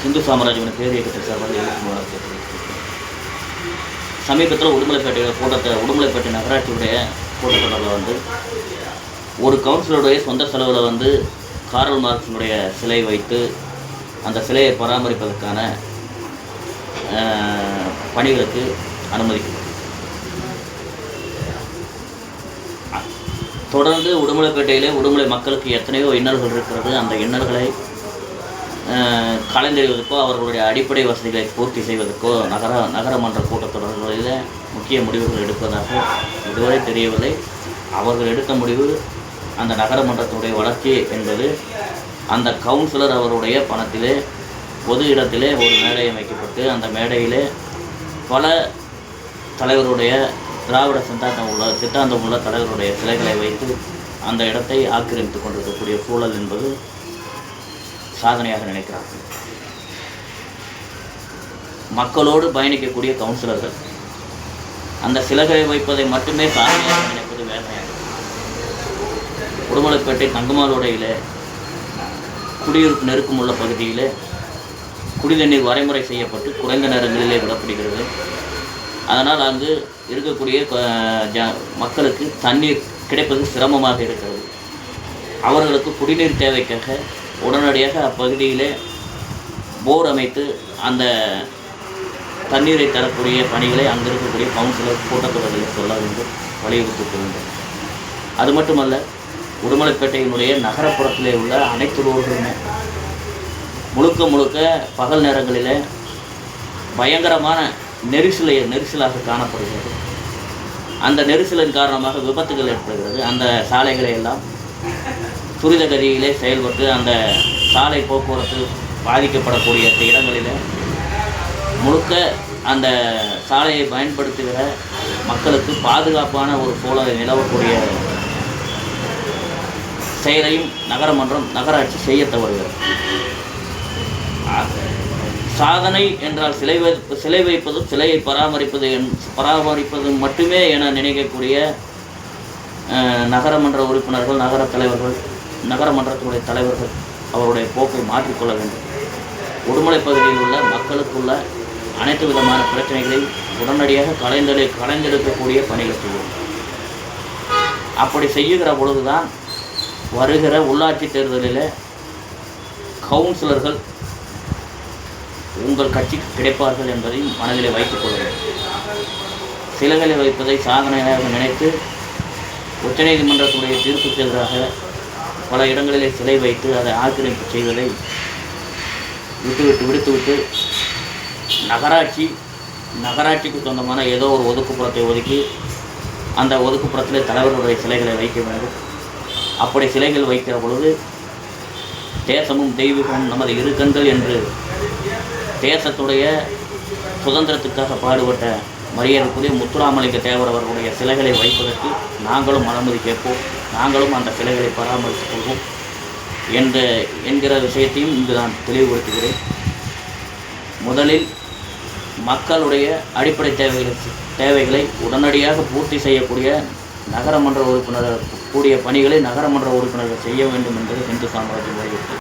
இந்து சாம்ராஜ்யம் பேர் இயக்கத்தின் சார்பாக எழுத்து சமீபத்தில் உடுமலைப்பேட்டை நகராட்சியுடைய கூட்டத்தொடரில் ஒரு கவுன்சிலருடைய சொந்த செலவில் காரல் மார்க்ஸினுடைய சிலை வைத்து அந்த சிலையை பராமரிப்பதற்கான பணிகளுக்கு அனுமதிக்கும். தொடர்ந்து உடுமலைப்பேட்டையிலே உடுமலை மக்களுக்கு எத்தனையோ இன்னல்கள் இருக்கிறது. அந்த இன்னல்களை கலைந்தெறிவதற்கோ அவர்களுடைய அடிப்படை வசதிகளை பூர்த்தி செய்வதற்கோ நகரமன்ற கூட்டத்தொடர்களில் முக்கிய முடிவுகள் எடுப்பதாக இதுவரை தெரியவில்லை. அவர்கள் எடுத்த முடிவு அந்த நகரமன்றத்தினுடைய வளர்ச்சி என்பது அந்த கவுன்சிலர் அவருடைய பணத்திலே பொது இடத்திலே ஒரு மேடை அமைக்கப்பட்டு அந்த மேடையிலே பல தலைவருடைய திராவிட சித்தாந்தம் உள்ள தலைவருடைய சிலைகளை வைத்து அந்த இடத்தை ஆக்கிரமித்து கொண்டிருக்கக்கூடிய சூழல் என்பது சாதனையாக நினைக்கிறார்கள். மக்களோடு பயணிக்கக்கூடிய கவுன்சிலர்கள் அந்த சிலைகளை வைப்பதை மட்டுமே சாதனையாக நினைப்பது வேதனையாக. உடுமலைப்பேட்டை தங்கமாலோடையில் குடியிருப்பு நெருக்கம் உள்ள பகுதியில் குடிநீர் வரைமுறை செய்யப்பட்டு குறைந்த நேரங்களிலே விடப்படுகிறது. அதனால் அங்கு இருக்கக்கூடிய மக்களுக்கு தண்ணீர் கிடைப்பது சிரமமாக இருக்கிறது. அவர்களுக்கு குடிநீர் தேவைக்காக உடனடியாக அப்பகுதியிலே போர் அமைத்து அந்த தண்ணீரை தரக்கூடிய பணிகளை அங்கு இருக்கக்கூடிய கவுன்சிலர் கூட்டத்தொடர்களில் சொல்ல வேண்டும், வலியுறுத்த வேண்டும். அது மட்டுமல்ல, உடுமலைப்பேட்டையினுடைய நகரப்புறத்திலே உள்ள அனைத்து ரோடுகளுமே முழுக்க பகல் நேரங்களில் பயங்கரமான நெரிசலாக காணப்படுகிறது. அந்த நெரிசலின் காரணமாக விபத்துகள் ஏற்படுகிறது. அந்த சாலைகளை எல்லாம் துரித கதியிலே செயல்பட்டு அந்த சாலை போக்குவரத்து பாதிக்கப்படக்கூடிய இடங்களில் முழுக்க அந்த சாலையை பயன்படுத்துகிற மக்களுக்கு பாதுகாப்பான ஒரு சூழலை நிலவக்கூடிய செயலையும் நகராட்சி செய்ய தவறுகிறது. சாதனை என்றால் சிலை வைப்பதும் சிலையை பராமரிப்பதும் மட்டுமே என நினைக்கக்கூடிய நகரமன்ற உறுப்பினர்கள், நகர தலைவர்கள், நகரமன்றத்தினுடைய தலைவர்கள் அவருடைய போக்கை மாற்றிக்கொள்ள வேண்டும். உடுமலை பகுதியில் உள்ள மக்களுக்குள்ள அனைத்து விதமான பிரச்சனைகளையும் உடனடியாக கலைந்தெடுக்கக்கூடிய பணிகள் செய்யும். அப்படி செய்யுகிற பொழுதுதான் வருகிற உள்ளாட்சி தேர்தலில் கவுன்சிலர்கள் உங்கள் கட்சிக்கு கிடைப்பார்கள் என்பதையும் மனதிலே வைத்துக் கொள்ள வேண்டும். சிலைகளை வைப்பதை சாதனையாக நினைத்து உச்சநீதிமன்றத்துடைய தீர்ப்புக்கு எதிராக பல இடங்களிலே சிலை வைத்து அதை ஆக்கிரமிப்பு செய்வதை விடுத்துவிட்டு நகராட்சிக்கு சொந்தமான ஏதோ ஒரு ஒதுக்குப்புறத்தை ஒதுக்கி அந்த ஒதுக்குப்புறத்திலே தலைவர்களுடைய சிலைகளை வைக்க வேண்டும். அப்படி சிலைகள் வைக்கிற பொழுது தேசமும் தெய்வீகமும் நமது இரு கண்கள் என்று தேசத்துடைய சுதந்திரத்துக்காக பாடுபட்ட மரியாதைக்குரிய முத்துராமலிங்க தேவர் அவர்களுடைய சிலைகளை வைப்பதற்கு நாங்களும் அனுமதி கேட்போம், நாங்களும் அந்த சிலைகளை பராமரித்துக் கொள்வோம் என்கிற விஷயத்தையும் இங்கு நான் தெளிவுபடுத்துகிறேன். முதலில் மக்களுடைய அடிப்படை தேவைகளை உடனடியாக பூர்த்தி செய்யக்கூடிய நகரமன்ற உறுப்பினர்கள் கூடிய பணிகளை நகரமன்ற உறுப்பினர்கள் செய்ய வேண்டும் என்பது இந்து சாம்ராஜ்யம் வலியுறுத்தும்.